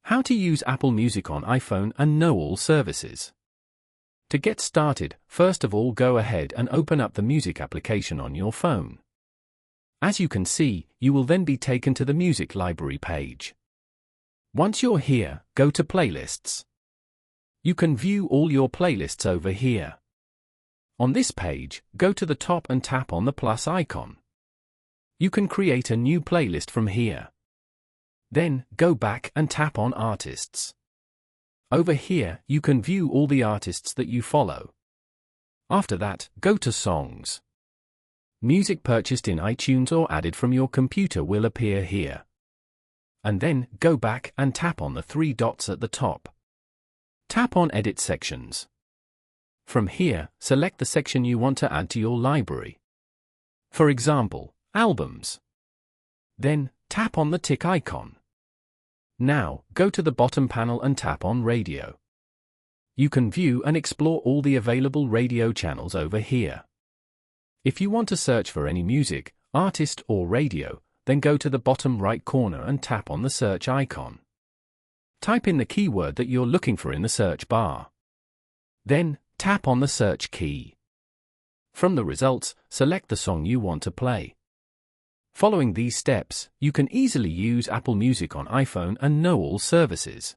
How to use Apple Music on iPhone and know all services. To get started, first of all go ahead and open up the music application on your phone. As you can see, you will then be taken to the music library page. Once you're here, go to Playlists. You can view all your playlists over here. On this page, go to the top and tap on the plus icon. You can create a new playlist from here. Then, go back and tap on Artists. Over here, you can view all the artists that you follow. After that, go to Songs. Music purchased in iTunes or added from your computer will appear here. And then, go back and tap on the three dots at the top. Tap on Edit Sections. From here, select the section you want to add to your library. For example, Albums. Then, tap on the tick icon. Now, go to the bottom panel and tap on Radio. You can view and explore all the available radio channels over here. If you want to search for any music, artist or radio, then go to the bottom right corner and tap on the search icon. Type in the keyword that you're looking for in the search bar. Then, tap on the search key. From the results, select the song you want to play. Following these steps, you can easily use Apple Music on iPhone and know all services.